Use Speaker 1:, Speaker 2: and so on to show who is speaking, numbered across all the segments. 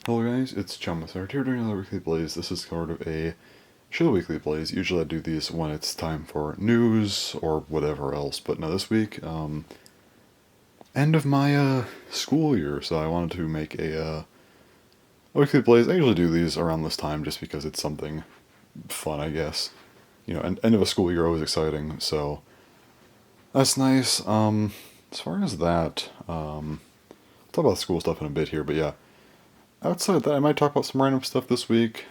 Speaker 1: Hello guys, it's Chummasart here doing another Weekly Blaze. This is sort of a chill Weekly Blaze. Usually I do these when it's time for news or whatever else, but no, this week, end of my school year, so I wanted to make a Weekly Blaze. I usually do these around this time just because it's something fun, I guess. You know, end of a school year always exciting, so that's nice. As far as that, I'll talk about school stuff in a bit here, but yeah. Outside of that, I might talk about some random stuff this week.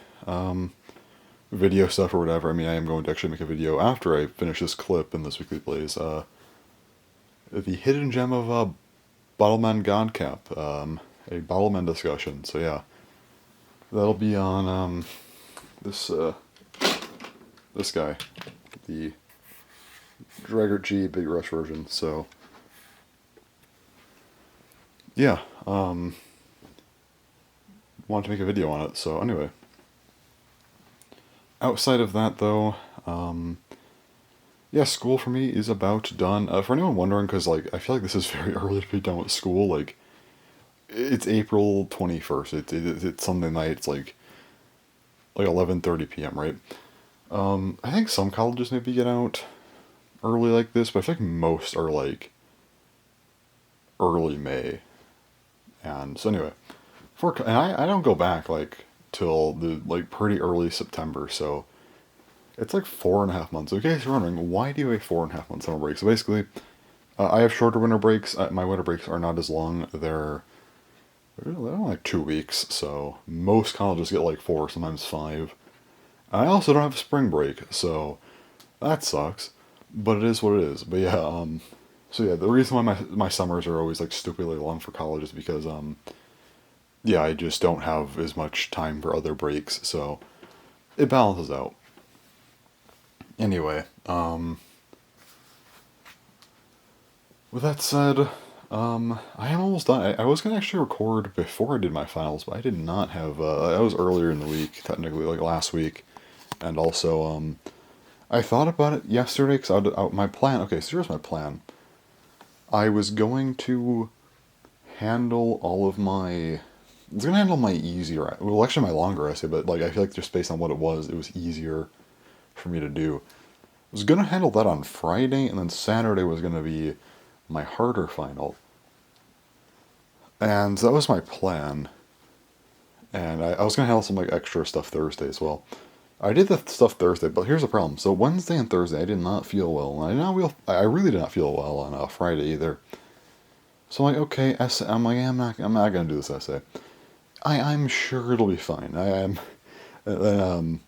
Speaker 1: Video stuff or whatever. I mean, I am going to actually make a video after I finish this clip in this Weekly Blaze. The hidden gem of Bottleman Godcap. A Bottleman discussion. So yeah. That'll be on this guy. The Draggart G Big Rush version. So yeah. Wanted to make a video on it, so anyway. Outside of that, though, yeah, school for me is about done. For anyone wondering, because, like, I feel like this is very early to be done with school, like, it's April 21st, it's Sunday night, it's like 11:30 p.m., right? I think some colleges maybe get out early like this, but I feel like most are, like, early May. And so anyway, and I don't go back, like, till the, like, pretty early September, so it's like 4.5 months. So in case you're wondering, why do you have 4.5 months summer break? So basically, I have shorter winter breaks. My winter breaks are not as long. They're only like 2 weeks, so most colleges get like 4, sometimes 5. I also don't have a spring break, so that sucks, but it is what it is. But yeah, so yeah, the reason why my summers are always like stupidly long for college is because, yeah, I just don't have as much time for other breaks, so it balances out. Anyway, with that said, I am almost done. I was gonna actually record before I did my finals, but I did not have, I was earlier in the week, technically, like last week, and also, I thought about it yesterday, because my plan, okay, so here's my plan. I was going to handle all of my, I was gonna handle my easier, well, actually my longer essay, but like I feel like just based on what it was easier for me to do. I was gonna handle that on Friday, and then Saturday was gonna be my harder final. And that was my plan. And I was gonna handle some like extra stuff Thursday as well. I did the stuff Thursday, but here's the problem. So Wednesday and Thursday, I did not feel well. And I really did not feel well on Friday either. So I'm like, okay, essay. I'm like, I'm not gonna do this essay. I'm sure it'll be fine. I am. And then,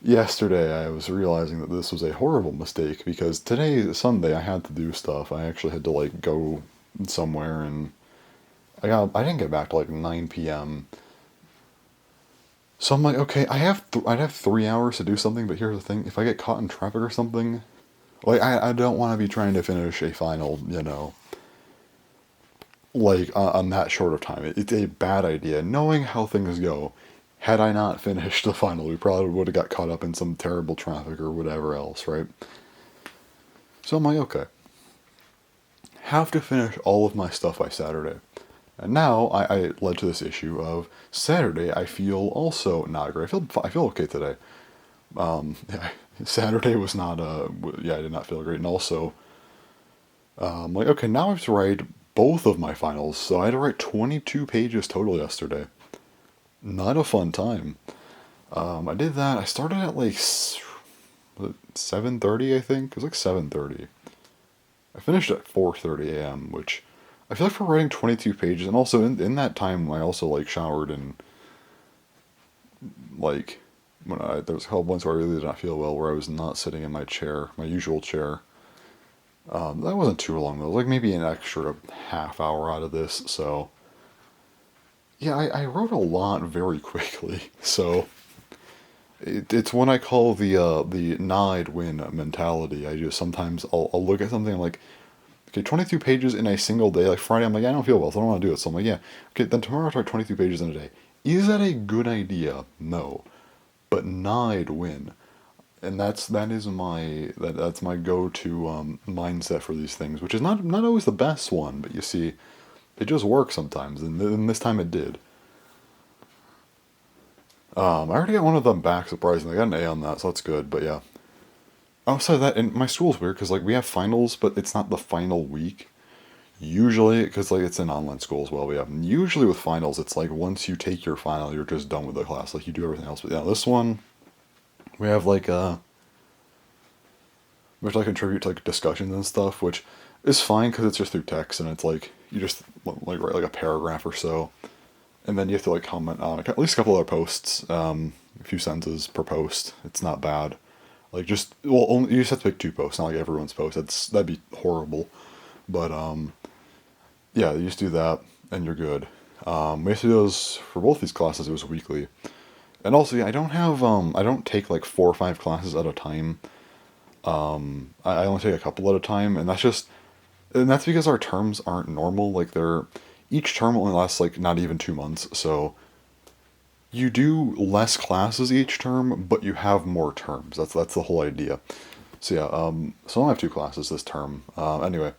Speaker 1: yesterday I was realizing that this was a horrible mistake because today, Sunday, I had to do stuff. I actually had to like go somewhere, and I didn't get back to like 9 p.m. So I'm like, okay, I'd have 3 hours to do something, but here's the thing: if I get caught in traffic or something, like I don't want to be trying to finish a final, like on that short of time. It's a bad idea. Knowing how things go, had I not finished the final, we probably would have got caught up in some terrible traffic or whatever else, right? So I'm like, okay, have to finish all of my stuff by Saturday. And now I led to this issue of Saturday. I feel also not great. I feel okay today. Yeah, Saturday was not yeah, I did not feel great, and also like, okay, now I have to write both of my finals. So I had to write 22 pages total yesterday. Not a fun time. I did that. I started at like 7:30, I think. It was like 7:30. I finished at 4:30 a.m., which I feel like for writing 22 pages, and also in that time, I also like showered and like there was a couple points where I really did not feel well, where I was not sitting in my chair, my usual chair. That wasn't too long though. Like maybe an extra half hour out of this. So yeah, I wrote a lot very quickly. So it's what I call the I'd win mentality. I just sometimes I'll look at something, I'm like, okay, 22 pages in a single day. Like Friday, I'm like, I don't feel well, so I don't want to do it. So I'm like, yeah, okay, then tomorrow I'll try 22 pages in a day. Is that a good idea? No, but I'd win, and that's my go-to mindset for these things, which is not always the best one, but you see, it just works sometimes, and this time it did. I already got one of them back, surprisingly. I got an A on that, so that's good, but yeah. Outside of that, and my school's weird, because, like, we have finals, but it's not the final week. Usually, because, like, it's an online school as well, we have. Usually with finals, it's like, once you take your final, you're just done with the class. Like, you do everything else. But yeah, this one, we have, like, we have to, like, contribute to, like, discussions and stuff, which is fine, because it's just through text, and it's, like, you just, like, write, like, a paragraph or so. And then you have to, like, comment on at least a couple other posts, a few sentences per post. It's not bad. Like, just, well, only, you just have to pick two posts, not like everyone's post. That'd be horrible. But yeah, you just do that, and you're good. We have to do those for both these classes. It was weekly, and also, yeah, I don't take like 4 or 5 classes at a time. I only take a couple at a time, and that's because our terms aren't normal. Like, each term only lasts like not even 2 months, so you do less classes each term, but you have more terms. That's the whole idea. So yeah, so I only have 2 classes this term. Anyway,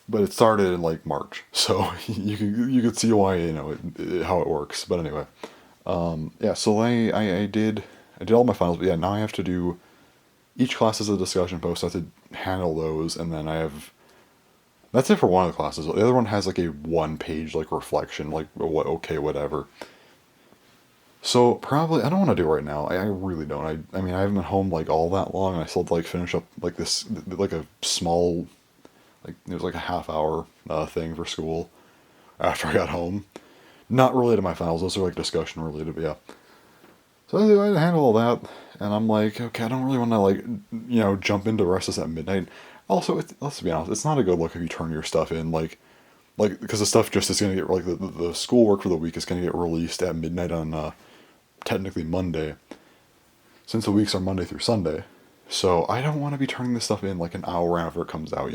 Speaker 1: but it started in like March, so you could see why, how it works. But anyway, yeah. So I did all my finals, but yeah, now I have to do each class is a discussion post. I have to handle those, and then I have that's it for one of the classes. The other one has like a 1 page like reflection, like what okay whatever. So probably I don't want to do it right now. I really don't. I mean I haven't been home like all that long, and I still have to like finish up like this like a small like it was like a half hour thing for school after I got home. Not related to my finals. Those are like discussion related, but yeah. So I handle all that, and I'm like, okay, I don't really want to like jump into the rest of this at midnight. Also, let's be honest, it's not a good look if you turn your stuff in like because the stuff just is gonna get like the schoolwork for the week is gonna get released at midnight on technically Monday, since the weeks are Monday through Sunday. So I don't want to be turning this stuff in like an hour after it comes out.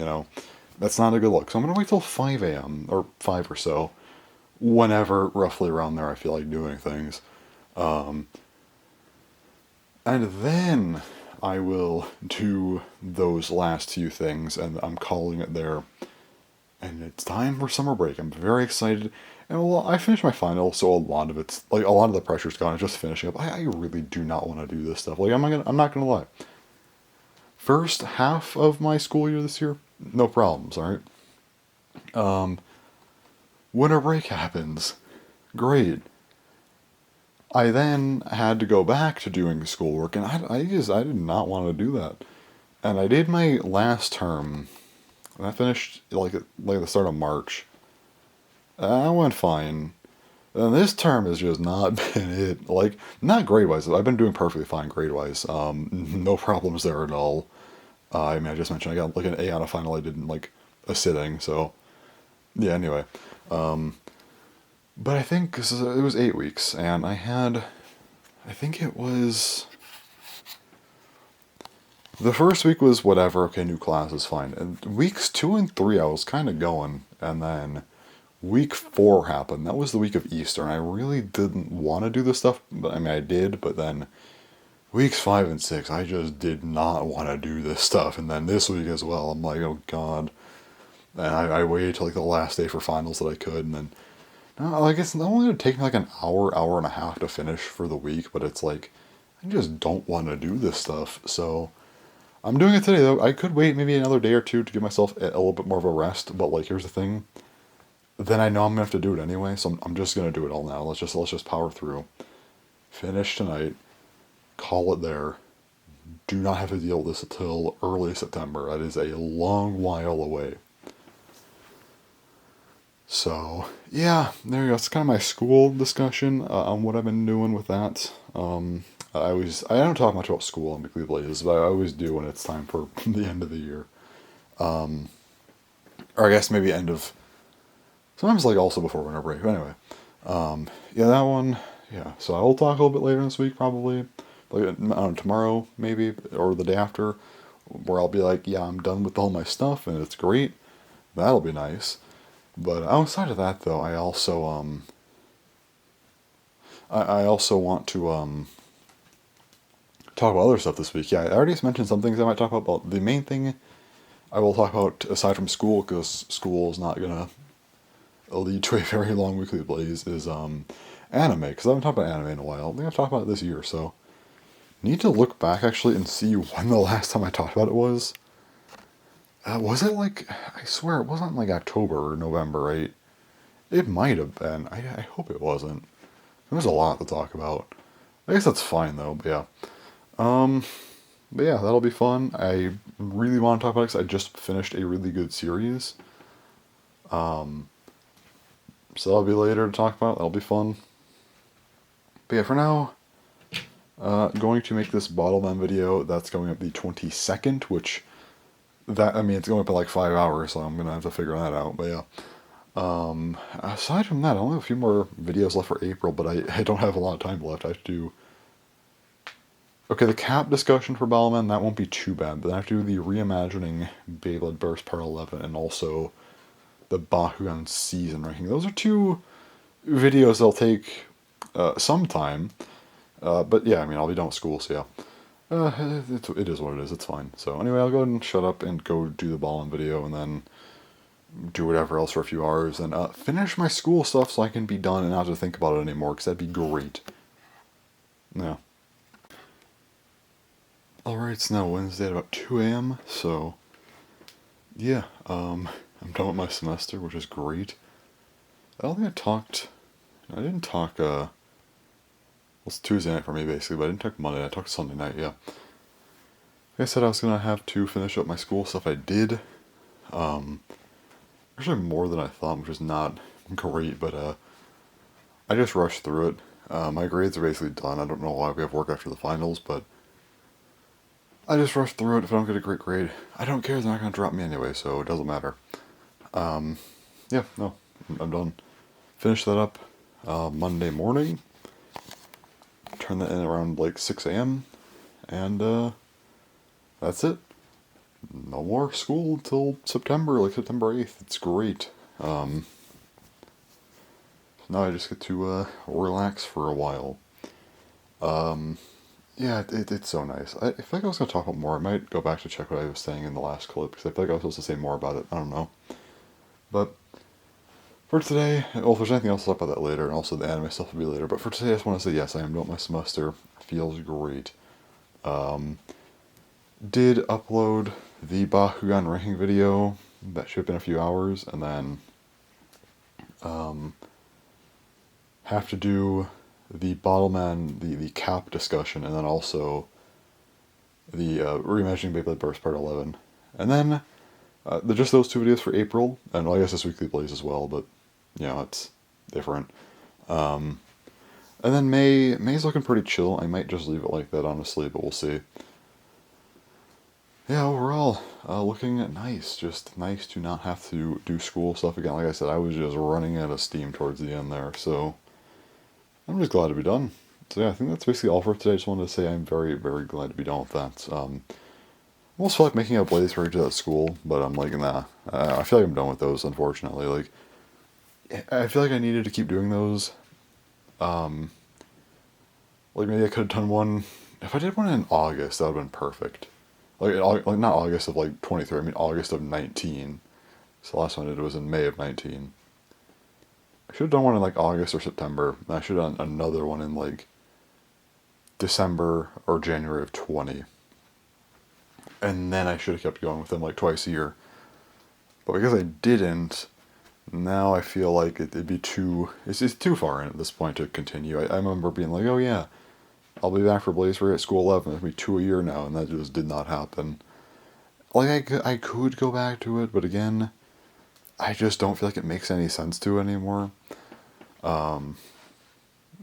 Speaker 1: That's not a good look. So I'm gonna wait till 5 a.m. or 5 or so, whenever roughly around there I feel like doing things, and then I will do those last few things, and I'm calling it there. And it's time for summer break. I'm very excited. And well, I finished my final, so a lot of it's like a lot of the pressure's gone. It's just finishing up. I really do not want to do this stuff. Like I'm not gonna lie. First half of my school year this year, no problems. All right. Winter break happens. Great. I then had to go back to doing schoolwork, and I did not want to do that. And I did my last term. And I finished like the start of March. I went fine. And this term has just not been it. Like, not grade wise. I've been doing perfectly fine grade wise. No problems there at all. I mean, I just mentioned I got like an A on a final I did in like a sitting. So, yeah, anyway. But I think 'cause it was 8 weeks, and I think it was. The first week was whatever, okay, new class is fine. And weeks 2 and 3, I was kind of going. And then week 4 happened. That was the week of Easter, and I really didn't want to do this stuff. But I mean, I did, but then weeks 5 and 6, I just did not want to do this stuff. And then this week as well, I'm like, oh god. And I waited till like the last day for finals that I could, and then no, like it's only gonna take me like an hour, hour and a half to finish for the week. But it's like I just don't want to do this stuff. So I'm doing it today though. I could wait maybe another day or two to give myself a little bit more of a rest. But like, here's the thing. Then I know I'm gonna have to do it anyway, so I'm just gonna do it all now. Let's just power through. Finish tonight. Call it there. Do not have to deal with this until early September. That is a long while away. So yeah, there you go. It's kind of my school discussion on what I've been doing with that. I don't talk much about school on Weekly Blazes, but I always do when it's time for the end of the year, or I guess maybe end of sometimes like also before winter break. But anyway, yeah, that one. Yeah, so I will talk a little bit later this week, probably like I don't know, tomorrow maybe or the day after, where I'll be like, yeah, I'm done with all my stuff and it's great. That'll be nice. But outside of that, though, I also want to talk about other stuff this week. Yeah, I already mentioned some things I might talk about. But the main thing I will talk about aside from school, because school is not gonna lead to a very long weekly blaze, is anime, because I haven't talked about anime in a while. I think I've talked about it this year, so need to look back actually and see when the last time I talked about it was. Was it like, I swear it wasn't like October or November, right? It might have been. I hope it wasn't. There's a lot to talk about. I guess that's fine though, but yeah. Um, but yeah, that'll be fun. I really want to talk about it because I just finished a really good series. Um, so that'll be later to talk about. That'll be fun. But yeah, for now, going to make this Bottle Man video. That's going up the 22nd, which I mean, it's going up in like 5 hours, so I'm gonna have to figure that out. But yeah. Aside from that, I only have a few more videos left for April, but I don't have a lot of time left. I have to do. Okay, the cap discussion for Ballman, that won't be too bad, but I have to do the reimagining Beyblade Burst Part 11 and also the Bakugan season ranking. Those are two videos that'll take some time, but yeah, I mean, I'll be done with school, so yeah. It is what it is, it's fine. So anyway, I'll go ahead and shut up and go do the Ballman video and then do whatever else for a few hours and finish my school stuff so I can be done and not have to think about it anymore, because that'd be great. Yeah. Alright, it's now Wednesday at about 2 a.m., so yeah, I'm done with my semester, which is great. I don't think I didn't talk, well, it's Tuesday night for me basically, but I didn't talk Monday, I talked Sunday night, yeah. Like I said, I was gonna have to finish up my school stuff, I did. Actually more than I thought, which is not great, but I just rushed through it. My grades are basically done. I don't know why we have work after the finals, but I just rushed through it. If I don't get a great grade, I don't care. They're not going to drop me anyway, so it doesn't matter. Yeah, no, I'm done. Finish that up Monday morning. Turn that in around like 6 a.m. And that's it. No more school until September, like September 8th. It's great. So now I just get to relax for a while. Yeah, it's so nice. I feel like I was going to talk about more. I might go back to check what I was saying in the last clip, because I feel like I was supposed to say more about it. I don't know. But for today, well, if there's anything else, I'll talk about that later, and also the anime stuff will be later. But for today, I just want to say yes, I am done with my semester. It feels great. Did upload the Bakugan ranking video. That should have been a few hours, and then have to do the Bottleman, the cap discussion, and then also the reimagining Beyblade Burst Part 11. And then just those two videos for April, and well, I guess this weekly plays as well, but you know, it's different. And then May's looking pretty chill. I might just leave it like that, honestly, but we'll see. Yeah, overall, looking nice. Just nice to not have to do school stuff again. Like I said, I was just running out of steam towards the end there, so I'm just glad to be done. So yeah, I think that's basically all for today. I just wanted to say I'm very, very glad to be done with that. I almost feel like making a Blaze Rage at school, but I'm like, nah. I feel like I'm done with those, unfortunately. Like, I feel like I needed to keep doing those. Like maybe I could have done one. If I did one in August, that would have been perfect. Like not August of like 23. I mean August of 19. So the last one I did was in May of 19. I should have done one in like August or September. And I should have done another one in like December or January of 20. And then I should have kept going with them like twice a year. But because I didn't, now I feel like it'd be it's too far in at this point to continue. I remember being like, oh yeah, I'll be back for Blaze Ray at school 11. It'll be 2 a year now, and that just did not happen. Like, I could go back to it, but again, I just don't feel like it makes any sense to anymore.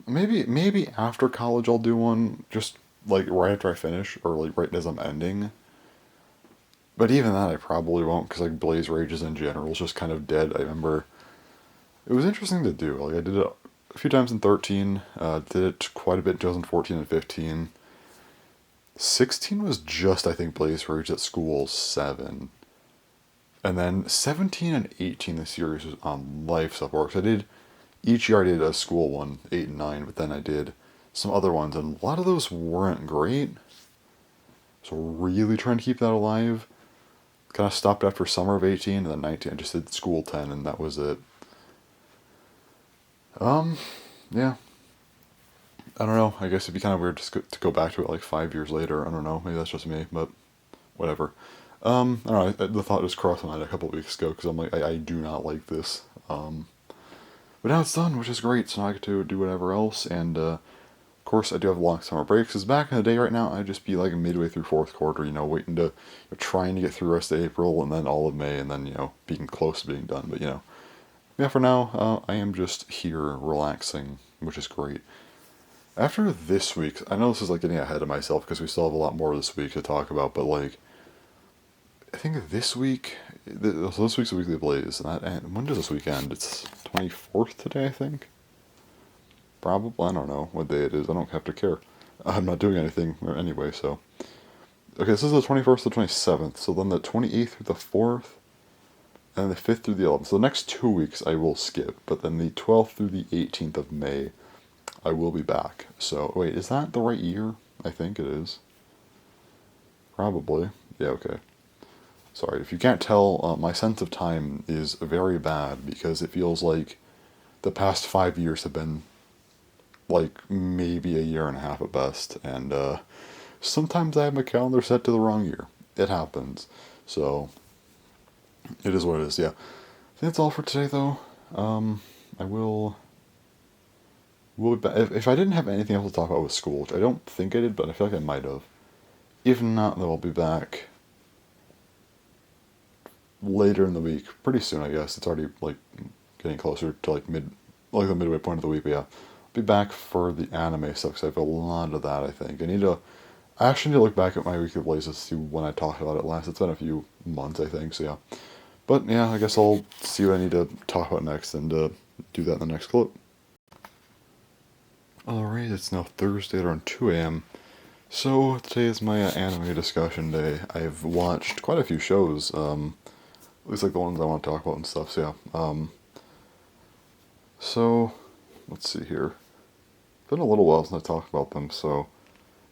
Speaker 1: Maybe after college I'll do one, just like right after I finish, or like right as I'm ending. But even that I probably won't, because like Blaze Rages in general is just kind of dead. I remember it was interesting to do. Like I did it a few times in 13, did it quite a bit in 2014 and 15. 16 was just, I think, Blaze Rage at school 7. And then 17 and 18, the series was on life support. So each year I did a school one, 8 and 9, but then I did some other ones, and a lot of those weren't great. So really trying to keep that alive. Kind of stopped after summer of 18, and then 19 I just did school 10, and that was it. Yeah. I don't know. I guess it'd be kind of weird to go back to it like 5 years later. I don't know. Maybe that's just me, but whatever. I don't know. The thought just crossed my mind a couple of weeks ago because I'm like, I do not like this. But now it's done, which is great. So now I get to do whatever else. And of course, I do have long summer breaks. Because back in the day, right now, I'd just be like midway through fourth quarter, waiting to, trying to get through the rest of April and then all of May, and then being close to being done. But yeah. For now, I am just here relaxing, which is great. After this week, I know this is like getting ahead of myself because we still have a lot more this week to talk about, but like, I think this week, so this week's a weekly blaze, and when does this week end? It's 24th today, I think. Probably, I don't know what day it is. I don't have to care. I'm not doing anything anyway, so. Okay, this is the 21st to the 27th, so then the 28th through the 4th, and the 5th through the 11th. So the next 2 weeks I will skip, but then the 12th through the 18th of May, I will be back. So, wait, is that the right year? I think it is. Probably. Yeah, okay. Sorry, if you can't tell, my sense of time is very bad because it feels like the past 5 years have been like maybe a year and a half at best, and sometimes I have my calendar set to the wrong year. It happens. So, it is what it is, yeah. I think that's all for today, though. I will be back. If I didn't have anything else to talk about with school, which I don't think I did, but I feel like I might have. If not, then I'll be back later in the week, pretty soon, I guess. It's already like getting closer to like the midway point of the week. But yeah, I'll be back for the anime stuff because I have a lot of that. I think I actually need to look back at my weekly plays to see when I talked about it last. It's been a few months, I think. So yeah, but yeah, I guess I'll see what I need to talk about next and do that in the next clip. Alright, it's now Thursday at around 2 a.m. So today is my anime discussion day. I've watched quite a few shows. At least like the ones I want to talk about and stuff. So yeah. So let's see here. It's been a little while since I talked about them, so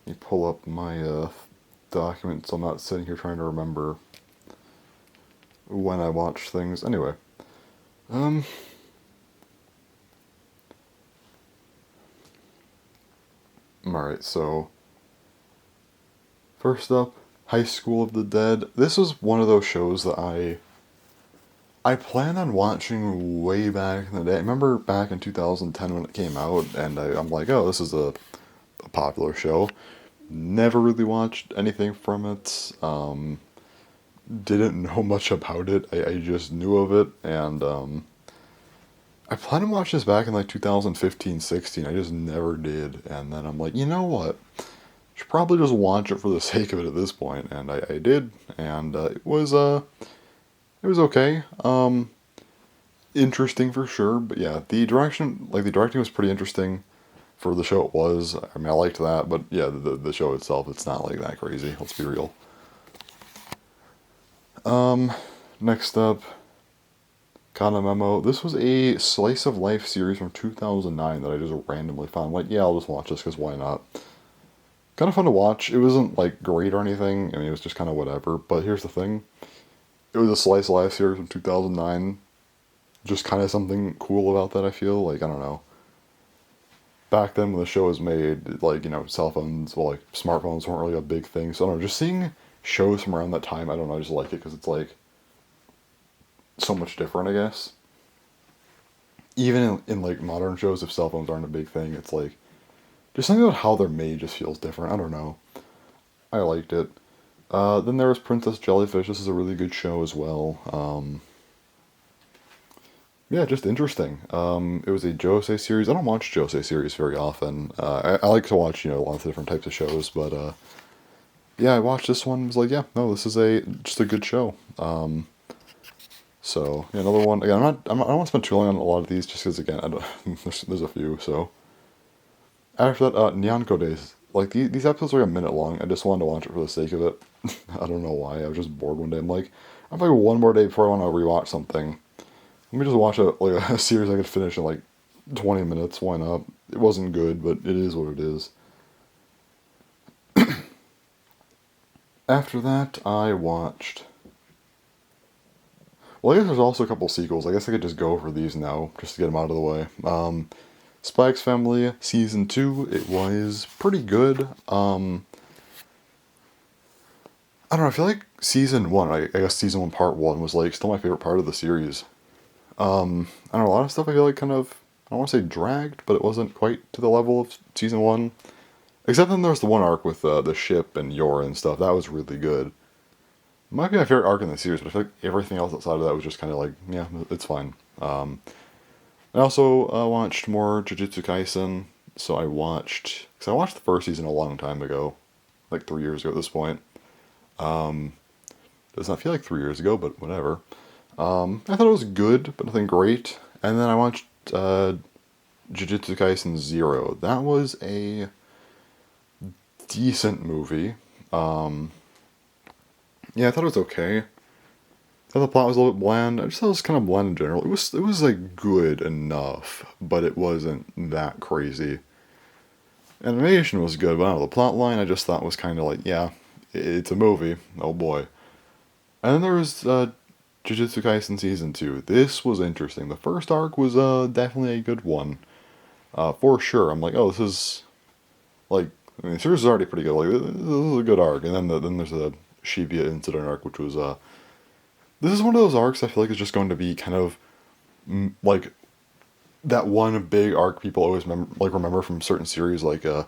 Speaker 1: let me pull up my document so I'm not sitting here trying to remember when I watched things. Anyway. Alright, so first up, High School of the Dead. This was one of those shows that I planned on watching way back in the day. I remember back in 2010 when it came out, and I'm like, oh, this is a popular show. Never really watched anything from it. Didn't know much about it. I just knew of it, and I planned to watch this back in like 2015-16. I just never did, and then I'm like, you know what? Should probably just watch it for the sake of it at this point, and I did, and it was okay. Interesting for sure, but yeah, the directing was pretty interesting for the show it was. I mean, I liked that, but yeah, the show itself, it's not like that crazy. Let's be real. Next up, Kana Memo. This was a slice of life series from 2009 that I just randomly found. I'm like, yeah, I'll just watch this because why not? Kind of fun to watch. It wasn't like great or anything. I mean, it was just kind of whatever. But here's the thing. It was a slice of life series from 2009. Just kind of something cool about that, I feel. Like, I don't know. Back then when the show was made, like, cell phones, well, like, smartphones weren't really a big thing. So, I don't know, just seeing shows from around that time, I don't know, I just like it because it's, like, so much different, I guess. Even in, like, modern shows, if cell phones aren't a big thing, it's, like, just something about how they're made just feels different. I don't know. I liked it. Then there was Princess Jellyfish. This is a really good show as well. Yeah, just interesting. It was a Josei series. I don't watch Josei series very often. I like to watch, lots of different types of shows, but yeah, I watched this one. Was like, yeah, no, this is just a good show. So yeah, another one. Again, I don't want to spend too long on a lot of these, just because again, I don't, there's a few. So after that, Nyanko Days. Like these episodes are like a minute long. I just wanted to watch it for the sake of it. I don't know why. I was just bored one day. I'm like one more day before I want to rewatch something. Let me just watch a series I could finish in like 20 minutes. Why not? It wasn't good, but it is what it is. After that, I watched. Well, I guess there's also a couple sequels. I guess I could just go over these now, just to get them out of the way. Spy X Family Season 2, it was pretty good. I don't know, I feel like Season 1, I guess Season 1 Part 1 was like still my favorite part of the series. I don't know, a lot of stuff I feel like kind of, I don't want to say dragged, but it wasn't quite to the level of Season 1. Except then there was the one arc with the ship and Yor and stuff, that was really good. Might be my favorite arc in the series, but I feel like everything else outside of that was just kind of like, yeah, it's fine. I also watched more Jujutsu Kaisen, so because I watched the first season a long time ago, like 3 years ago at this point. Does not feel like 3 years ago, but whatever. I thought it was good, but nothing great. And then I watched Jujutsu Kaisen Zero. That was a decent movie. Yeah, I thought it was okay. I thought the plot was a little bit bland. I just thought it was kind of bland in general. It was like good enough, but it wasn't that crazy. Animation was good, but I don't know, the plot line I just thought was kind of like, yeah, it's a movie. Oh boy. And then there was Jujutsu Kaisen Season 2. This was interesting. The first arc was definitely a good one. For sure. I'm like, oh, this is, like, I mean, the series is already pretty good. Like, this is a good arc. And then there's a Shibuya incident arc, which was, this is one of those arcs I feel like is just going to be kind of, like, that one big arc people always remember from certain series, like the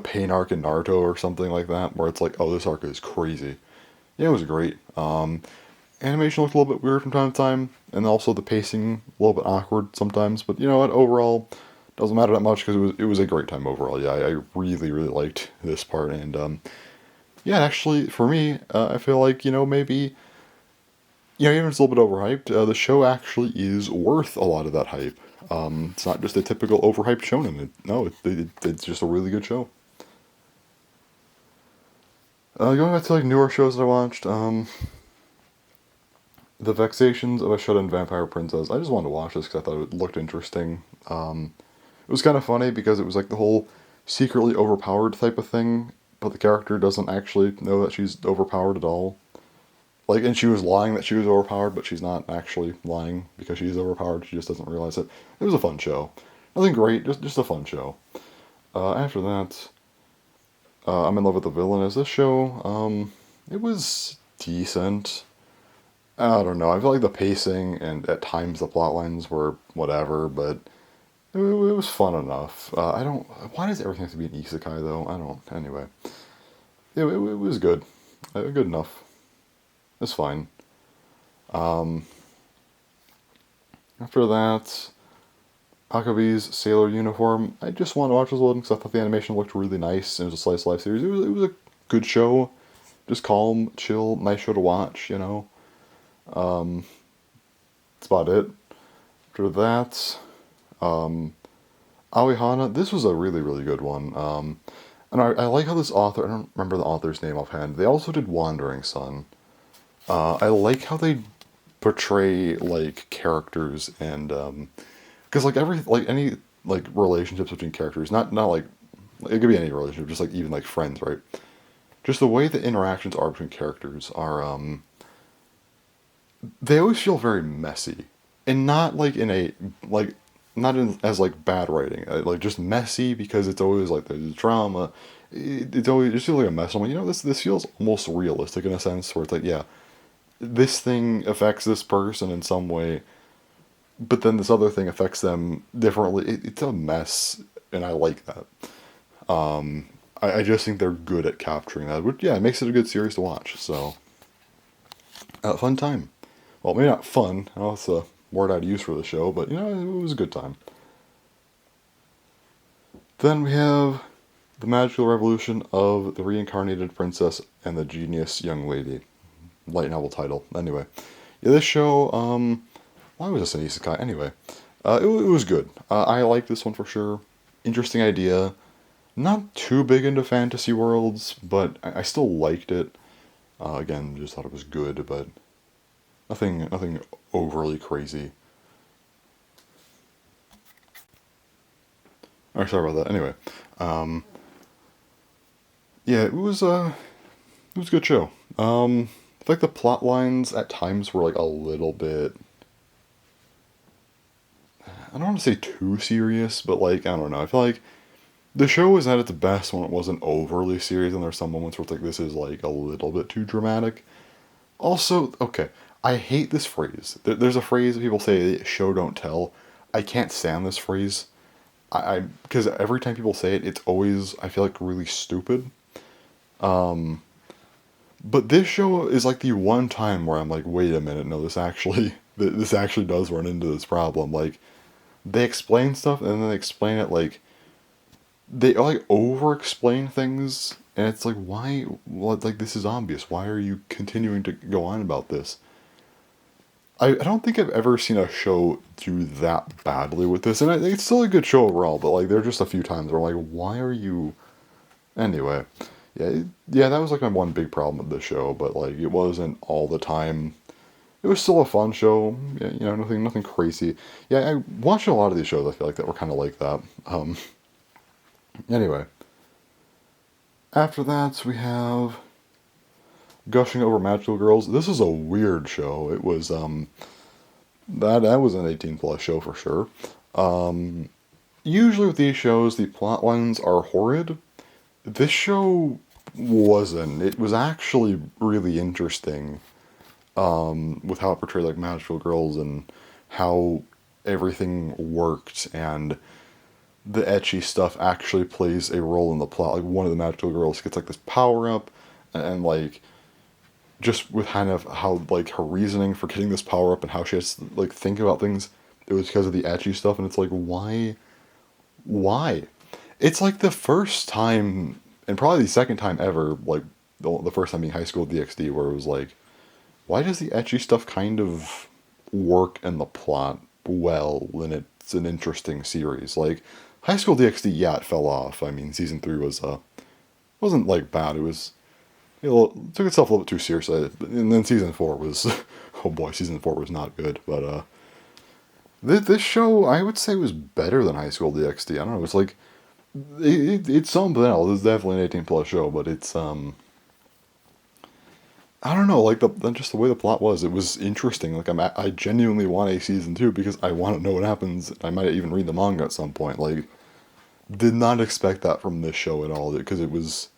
Speaker 1: Pain arc in Naruto or something like that, where it's like, oh, this arc is crazy. Yeah, it was great. Animation looked a little bit weird from time to time, and also the pacing a little bit awkward sometimes. But you know what? Overall, doesn't matter that much because it was a great time overall. Yeah, I really really liked this part, and yeah, actually for me, I feel like maybe even if it's a little bit overhyped, the show actually is worth a lot of that hype. It's not just a typical overhyped shonen. It's just a really good show. Going back to like newer shows that I watched, The Vexations of a Shut-In Vampire Princess. I just wanted to watch this because I thought it looked interesting. It was kind of funny because it was like the whole secretly overpowered type of thing, but the character doesn't actually know that she's overpowered at all. Like, and she was lying that she was overpowered, but she's not actually lying because she's overpowered. She just doesn't realize it. It was a fun show. Nothing great, just a fun show. After that, I'm in love with the villain. As this show, it was decent. I don't know. I feel like the pacing and at times the plot lines were whatever, but it was fun enough. I don't. Why does everything have to be an isekai though? I don't. Anyway, it was good. Good enough. It's fine. After that, Akabe's sailor uniform. I just wanted to watch this one because I thought the animation looked really nice. It was a slice of life series. It was a good show. Just calm, chill, nice show to watch. That's about it. After that, Awihana. This was a really really good one. And I like how this author. I don't remember the author's name offhand. They also did Wandering Sun. I like how they portray like characters and because any like relationships between characters, not like it could be any relationship, just like even like friends, right? Just the way the interactions are between characters are they always feel very messy, and not like in a like not in as like bad writing, like just messy because it's always like there's drama. It's always just feels like a mess. I'm like, this feels almost realistic in a sense where it's like, yeah, this thing affects this person in some way, but then this other thing affects them differently. It's a mess, and I like that. I just think they're good at capturing that, which yeah, it makes it a good series to watch. So, fun time. Well, maybe not fun. I know it's a word I'd use for the show, but it was a good time. Then we have the magical revolution of the reincarnated princess and the genius young lady. Light novel title. Anyway, yeah, this show. Why was this an isekai? Anyway, it was good. I like this one for sure. Interesting idea. Not too big into fantasy worlds, but I still liked it. Again, just thought it was good, but nothing overly crazy. Oh, sorry about that. Anyway, yeah, it was a good show. I feel like the plot lines at times were like a little bit. I don't want to say too serious, but like, I don't know. I feel like the show was at its best when it wasn't overly serious, and there's some moments where it's like, this is like a little bit too dramatic. Also, okay, I hate this phrase. There's a phrase that people say, show don't tell. I can't stand this phrase. Because every time people say it, it's always, I feel like, really stupid. But this show is like the one time where I'm like, wait a minute, no, this actually, this actually does run into this problem. Like, they explain stuff and then they explain it like, they like over-explain things, and it's like, why? Well, like, this is obvious. Why are you continuing to go on about this? I don't think I've ever seen a show do that badly with this, and I think it's still a good show overall. But like, there are just a few times where I'm like, why are you? Anyway, yeah, that was like my one big problem with this show. But like, it wasn't all the time. It was still a fun show. Yeah, nothing crazy. Yeah, I watched a lot of these shows. I feel like that were kind of like that. Anyway, after that we have Gushing Over Magical Girls. This is a weird show. It was that was an 18 plus show for sure. Usually with these shows, the plot lines are horrid. This show wasn't. It was actually really interesting with how it portrayed like magical girls and how everything worked, and the ecchi stuff actually plays a role in the plot. Like, one of the magical girls gets like this power up, and like, just with kind of how like her reasoning for getting this power up and how she has to like think about things, it was because of the ecchi stuff. And it's like, why? It's like the first time, and probably the second time ever, like the first time being High School DxD, where it was like, why does the ecchi stuff kind of work in the plot well when it's an interesting series? Like, High School DxD, yeah, it fell off. I mean, season 3 wasn't like bad. It was, it took itself a little bit too seriously. And then season 4 was, oh boy, season 4 was not good. But this show, I would say, was better than High School DxD. I don't know. It's like, it's something else. It's definitely an 18 plus show, but it's I don't know, like just the way the plot was, it was interesting. Like, I genuinely want a season 2 because I want to know what happens. I might even read the manga at some point. Like, did not expect that from this show at all, because it was,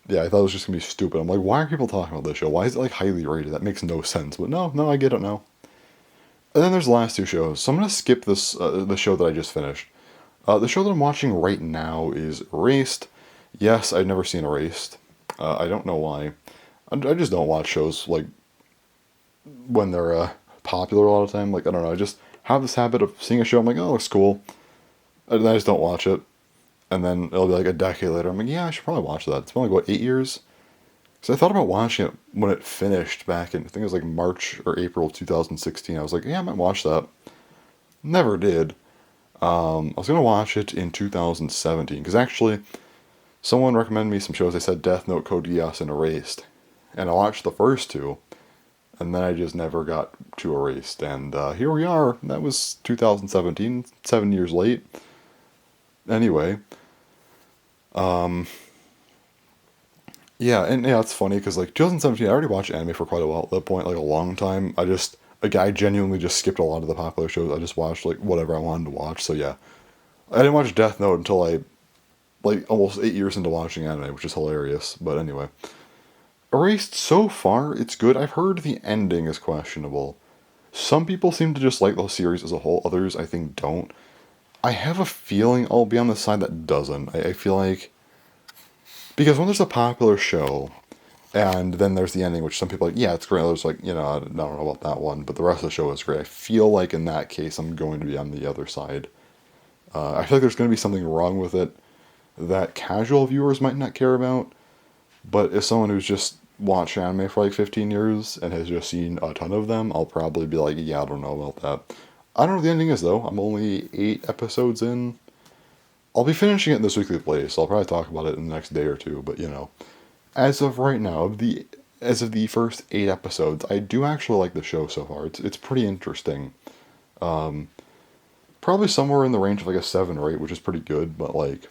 Speaker 1: yeah, I thought it was just gonna be stupid. I'm like, why are people talking about this show? Why is it like highly rated? That makes no sense. But no, I get it now. And then there's the last two shows. So I'm gonna skip this the show that I just finished. The show that I'm watching right now is Erased. Yes, I've never seen Erased. I don't know why. I just don't watch shows like when they're popular a lot of the time. Like, I don't know. I just have this habit of seeing a show. I'm like, oh, it looks cool, and then I just don't watch it. And then it'll be like a decade later. I'm like, yeah, I should probably watch that. It's been like, what, 8 years? So I thought about watching it when it finished back in, I think it was like March or April of 2016. I was like, yeah, I might watch that. Never did. I was gonna watch it in 2017 because actually someone recommended me some shows. They said Death Note, Code Geass, and Erased, and I watched the first two, and then I just never got to Erased. And here we are. That was 2017, 7 years late. Anyway, yeah, and yeah, it's funny because like 2017, I already watched anime for quite a while at that point, like a long time. I genuinely just skipped a lot of the popular shows. I just watched like whatever I wanted to watch. So yeah, I didn't watch Death Note until I like almost 8 years into watching anime, which is hilarious. But anyway, Erased, so far it's good. I've heard the ending is questionable. Some people seem to just like the series as a whole. Others, I think, don't. I have a feeling I'll be on the side that doesn't. I feel like, because when there's a popular show, and then there's the ending, which some people are like, yeah, it's great. Others like, I don't know about that one, but the rest of the show is great. I feel like in that case, I'm going to be on the other side. I feel like there's going to be something wrong with it that casual viewers might not care about, but as someone who's just watched anime for like 15 years and has just seen a ton of them, I'll probably be like, yeah, I don't know about that. I don't know what the ending is, though. I'm only 8 episodes in. I'll be finishing it in this weekly play, so I'll probably talk about it in the next day or two, but as of right now, as of the first 8 episodes, I do actually like the show so far. It's pretty interesting. Probably somewhere in the range of like a 7 or 8, which is pretty good, but like,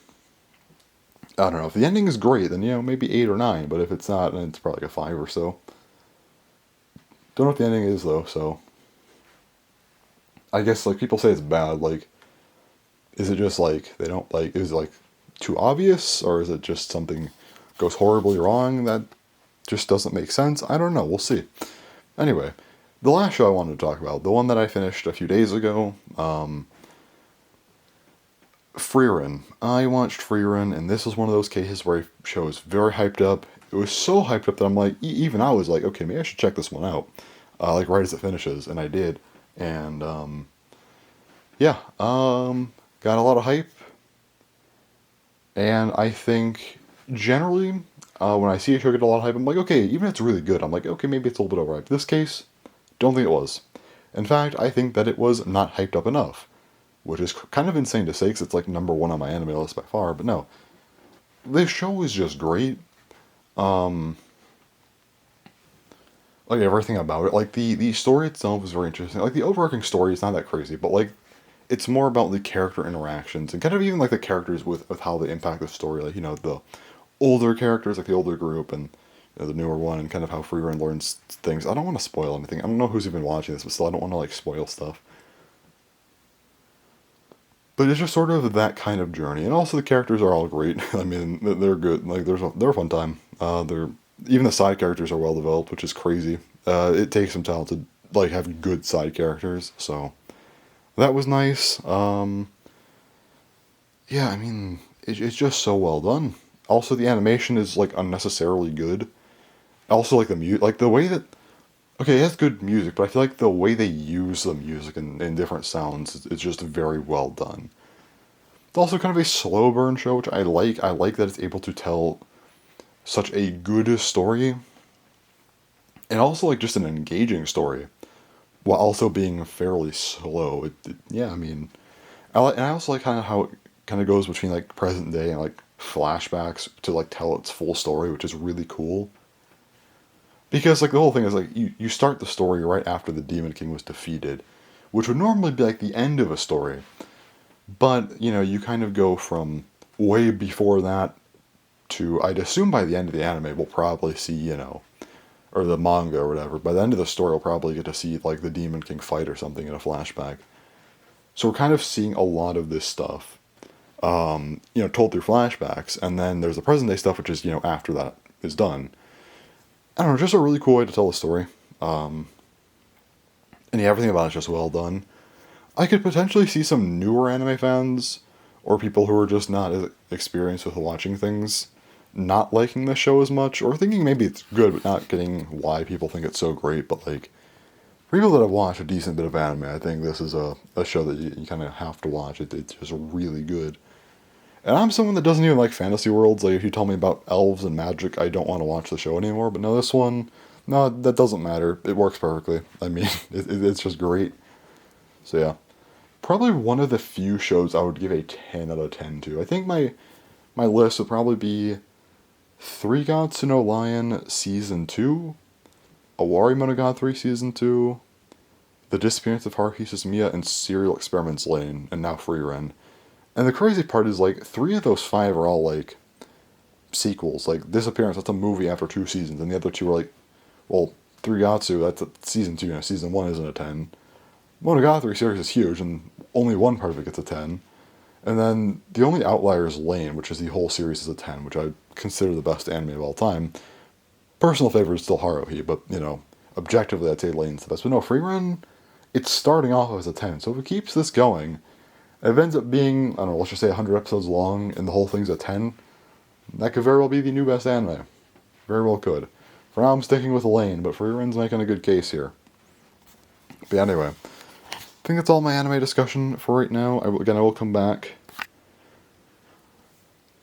Speaker 1: I don't know. If the ending is great, then maybe 8 or 9, but if it's not, then it's probably like a 5 or so. Don't know what the ending is, though, so. I guess like people say it's bad. Like, is it just like they don't like? Is it like too obvious, or is it just something goes horribly wrong that just doesn't make sense? I don't know. We'll see. Anyway, the last show I wanted to talk about, the one that I finished a few days ago, Frieren. I watched Frieren, and this was one of those cases where a show was very hyped up. It was so hyped up that I'm like, even I was like, okay, maybe I should check this one out, like right as it finishes, and I did, and yeah, got a lot of hype, and I think generally, when I see a show get a lot of hype, I'm like, okay, even if it's really good, I'm like, okay, maybe it's a little bit overhyped. This case, don't think it was. In fact, I think that it was not hyped up enough, which is kind of insane to say because it's like number one on my anime list by far. But no, this show is just great. Um, like everything about it, like the story itself is very interesting. Like the overarching story is not that crazy, but like it's more about the character interactions and kind of even like the characters with how they impact the story. Like the older characters, like the older group, and the newer one, and kind of how Freerun learns things. I don't want to spoil anything. I don't know who's even watching this, but still, I don't want to like spoil stuff. But it's just sort of that kind of journey, and also the characters are all great. I mean, they're good. Like they're a fun time. They're even the side characters are well developed, which is crazy. It takes some talent to like have good side characters, so that was nice. Yeah, I mean, it's just so well done. Also, the animation is like unnecessarily good. Also, like the like the way that okay, it has good music, but I feel like the way they use the music in different sounds is just very well done. It's also kind of a slow burn show, which I like. I like that it's able to tell such a good story, and also like just an engaging story, while also being fairly slow. Yeah, I mean, and I also like kind of how it kind of goes between like present day and like flashbacks to like tell its full story, which is really cool. Because like the whole thing is like you start the story right after the Demon King was defeated, which would normally be like the end of a story. But, you kind of go from way before that to, I'd assume by the end of the anime, we'll probably see, or the manga or whatever. By the end of the story, we'll probably get to see, like, the Demon King fight or something in a flashback. So we're kind of seeing a lot of this stuff, told through flashbacks. And then there's the present day stuff, which is, after that is done. I don't know, just a really cool way to tell the story. And yeah, everything about it's just well done. I could potentially see some newer anime fans or people who are just not as experienced with watching things not liking the show as much or thinking maybe it's good but not getting why people think it's so great. But like for people that have watched a decent bit of anime, I think this is a show that you kind of have to watch. It's just really good. And I'm someone that doesn't even like fantasy worlds. Like if you tell me about elves and magic, I don't want to watch the show anymore. But no, this one, no, that doesn't matter. It works perfectly. I mean, it's just great. So yeah. Probably one of the few shows I would give a 10 out of 10 to. I think my list would probably be Three Gods to No Lion Season 2, Awari Monogatari Season 2, The Disappearance of Haruhi Suzumiya, and Serial Experiments Lane, and now Frieren. And the crazy part is, like, three of those five are all, like, sequels. Like, Disappearance, that's a movie after two seasons, and the other two are, like, well, Three Gatsu, that's a season 2, season 1 isn't a 10. Monogatari series is huge, and only one part of it gets a 10. And then the only outlier is Lane, which is the whole series is a 10, which I consider the best anime of all time. Personal favorite is still Haruhi, but, objectively I'd say Lane's the best. But no, Freerun, it's starting off as a 10, so if it keeps this going, if it ends up being, I don't know, let's just say 100 episodes long, and the whole thing's a 10, that could very well be the new best anime. Very well could. For now I'm sticking with Lane, but Freerun's making a good case here. But anyway, I think that's all my anime discussion for right now. I will come back.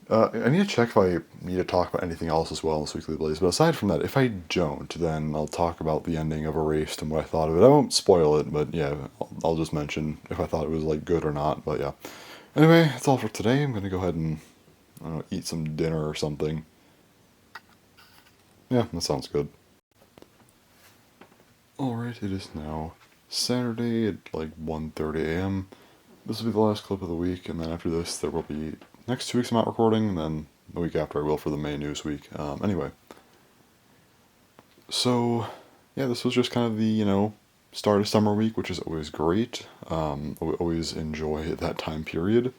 Speaker 1: I need to check if I need to talk about anything else as well in this weekly blaze. But aside from that, if I don't, then I'll talk about the ending of Erased and what I thought of it. I won't spoil it, but yeah, I'll just mention if I thought it was like good or not. But yeah. Anyway, that's all for today. I'm gonna go ahead and eat some dinner or something. Yeah, that sounds good. Alright, it is now Saturday at like 1:30 a.m. This will be the last clip of the week, and then after this, there will be next 2 weeks I'm not recording, and then the week after I will for the May news week. Anyway, so yeah, this was just kind of the start of summer week, which is always great. I always enjoy that time period.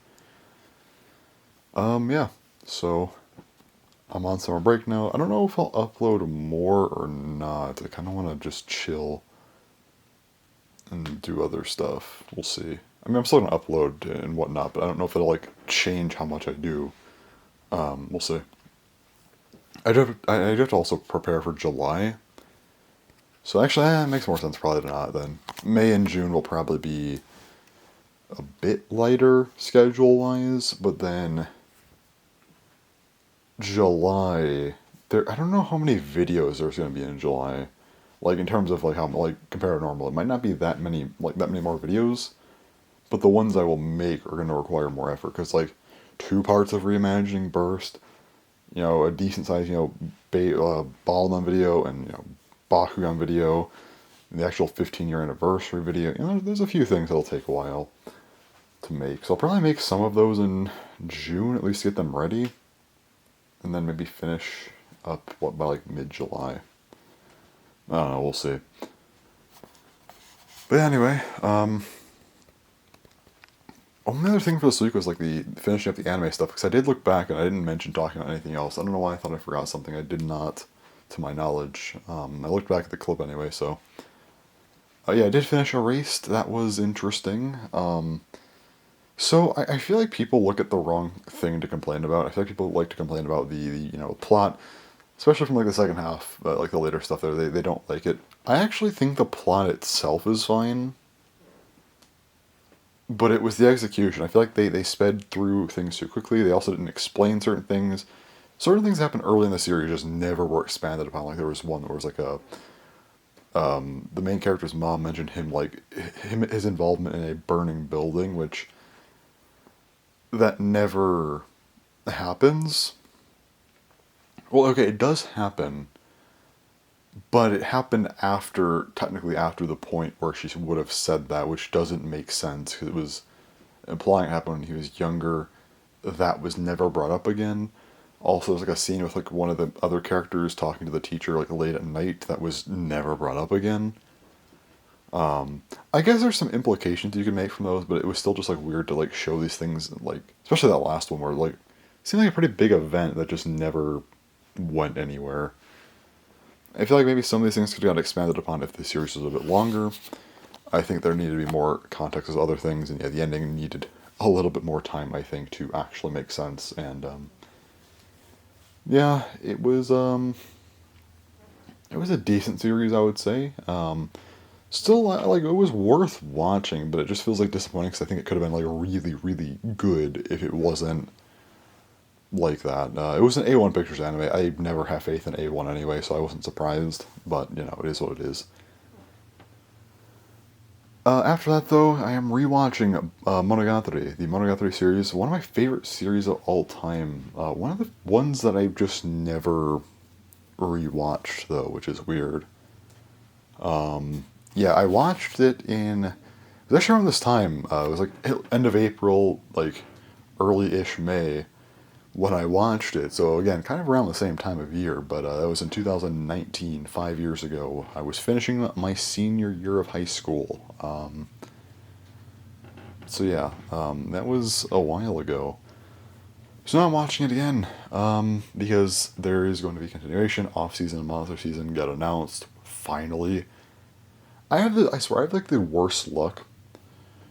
Speaker 1: Yeah, so I'm on summer break now. I don't know if I'll upload more or not. I kind of want to just chill and do other stuff. We'll see. I mean, I'm still gonna upload and whatnot, but I don't know if it'll like change how much I do. We'll see. I do have to also prepare for July. So actually, it makes more sense probably than not. Then May and June will probably be a bit lighter schedule wise, but then July, there I don't know how many videos there's gonna be in July. Like in terms of like how like compared to normal, it might not be that many more videos, but the ones I will make are gonna require more effort because like two parts of reimagining Burst, a decent size Balman video and Bakugan video, and the actual 15-year anniversary video. There's a few things that'll take a while to make. So I'll probably make some of those in June, at least get them ready, and then maybe finish up by like mid-July. I don't know, we'll see. But anyway, only other thing for this week was like the finishing up the anime stuff because I did look back and I didn't mention talking about anything else. I don't know why I thought I forgot something. I did not, to my knowledge. I looked back at the clip anyway, so yeah, I did finish Erased. That was interesting. So I feel like people look at the wrong thing to complain about. I feel like people like to complain about the plot, especially from like the second half, like the later stuff there. They don't like it. I actually think the plot itself is fine, but it was the execution. I feel like they sped through things too quickly. They also didn't explain certain things. Certain things happen early in the series just never were expanded upon. Like there was one where it was like the main character's mom mentioned his involvement in a burning building, which that never happens. Well, okay, it does happen, but it happened technically after the point where she would have said that, which doesn't make sense because it was implying it happened when he was younger. That was never brought up again. Also, there's like a scene with like one of the other characters talking to the teacher like late at night that was never brought up again. I guess there's some implications you can make from those, but it was still just like weird to like show these things like, especially that last one where like it seemed like a pretty big event that just never went anywhere. I feel like maybe some of these things could have got expanded upon if the series was a bit longer. I think there needed to be more context with other things, and yeah, the ending needed a little bit more time, I think, to actually make sense. And yeah, it was a decent series, I would say. Still, like it was worth watching, but it just feels like disappointing because I think it could have been like really, really good if it wasn't like that. It was an A1 Pictures anime. I never have faith in A1 anyway, so I wasn't surprised. But it is what it is. After that, though, I am rewatching Monogatari, the Monogatari series, one of my favorite series of all time. One of the ones that I've just never rewatched, though, which is weird. Yeah, I watched it it was actually around this time. It was like end of April, like early-ish May when I watched it. So again, kind of around the same time of year, but that was in 2019, 5 years ago. I was finishing my senior year of high school. So yeah, that was a while ago. So now I'm watching it again because there is going to be continuation. Off-season and monster season got announced finally. I swear I have like the worst luck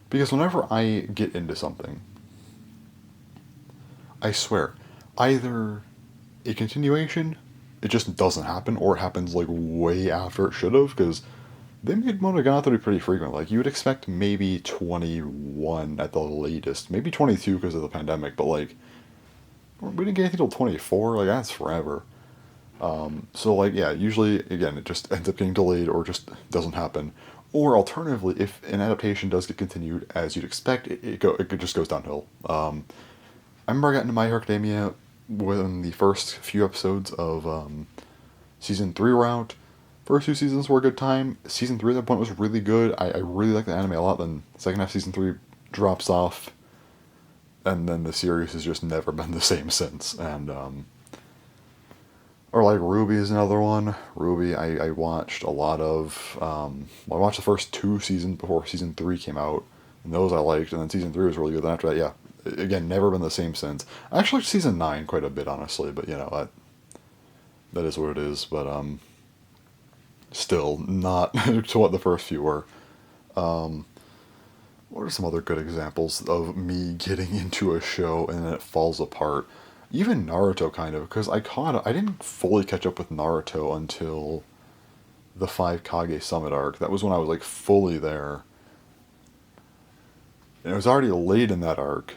Speaker 1: because whenever I get into something, I swear, either a continuation, it just doesn't happen, or it happens like way after it should have, because they made Monogatari pretty frequent. Like you would expect maybe 21 at the latest, maybe 22 because of the pandemic, but like we didn't get anything till 24. Like that's forever. So like yeah, usually again it just ends up getting delayed or just doesn't happen. Or alternatively, if an adaptation does get continued as you'd expect, it just goes downhill. I remember I got into My Hero Academia when the first few episodes of season 3 were out. First two seasons were a good time. Season 3 at that point was really good. I really like the anime a lot. Then second half season 3 drops off, and then the series has just never been the same since. And or like Ruby is another one. Ruby, I watched a lot of. I watched the first two seasons before season 3 came out. And those I liked, and then season 3 was really good. Then after that, yeah, again, never been the same since. I actually liked season 9 quite a bit, honestly, but you know, that is what it is. But still not to what the first few were. What are some other good examples of me getting into a show and then it falls apart? Even Naruto, kind of, because I didn't fully catch up with Naruto until the Five Kage Summit arc. That was when I was like fully there, and it was already late in that arc.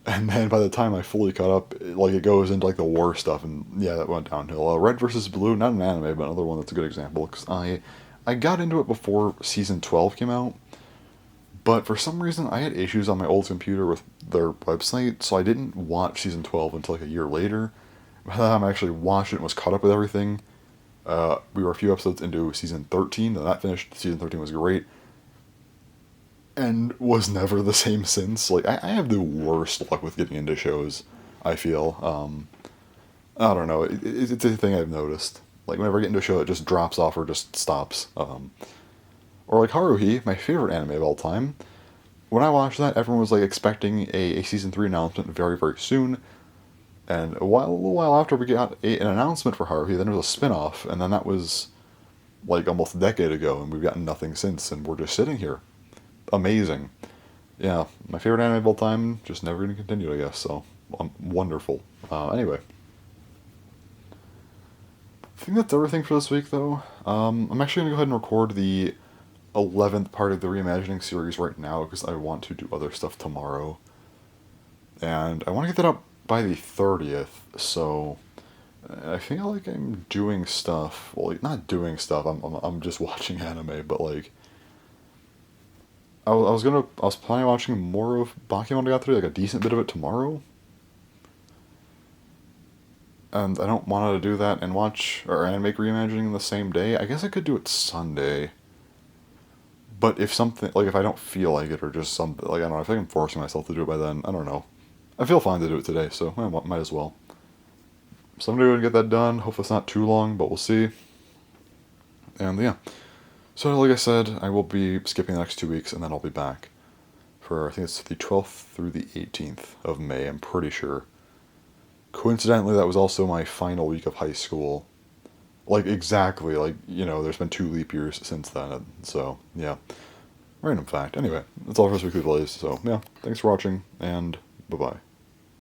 Speaker 1: And then by the time I fully caught up, like it goes into like the war stuff, and yeah, that went downhill. Red versus Blue, not an anime, but another one that's a good example. Because I got into it before season 12 came out, but for some reason I had issues on my old computer with their website, so I didn't watch season 12 until like a year later. By the time I actually watched it and was caught up with everything, we were a few episodes into season 13, and that finished. Season 13 was great, and was never the same since. Like, I have the worst luck with getting into shows, I feel. I don't know. It's a thing I've noticed. Like, whenever I get into a show, it just drops off or just stops. Or like Haruhi, my favorite anime of all time. When I watched that, everyone was like expecting a season 3 announcement very, very soon. And a little while after we got an announcement for Haruhi, then there was a spin off, and then that was like almost a decade ago, and we've gotten nothing since, and we're just sitting here. Amazing. Yeah, my favorite anime of all time, just never going to continue, I guess, so wonderful. Anyway, I think that's everything for this week, though. I'm actually going to go ahead and record the 11th part of the Reimagining series right now, because I want to do other stuff tomorrow. And I want to get that up by the 30th, so I feel like I'm doing stuff. Well, like, not doing stuff, I'm just watching anime, but like, I was planning on watching more of Bakemonogatari, like a decent bit of it tomorrow. And I don't want to do that and watch or and make reimagining the same day. I guess I could do it Sunday. But if something like if I don't feel like it or just something like I don't know, if I'm forcing myself to do it by then, I don't know. I feel fine to do it today, so I might as well. So I'm gonna go and get that done. Hopefully it's not too long, but we'll see. And yeah. So like I said, I will be skipping the next 2 weeks and then I'll be back for I think it's the 12th through the 18th of May, I'm pretty sure. Coincidentally, that was also my final week of high school. Like, exactly, like, you know, there's been 2 leap years since then, so, yeah. Random fact. Anyway, that's all for this weekly plays, so, yeah, thanks for watching, and bye-bye.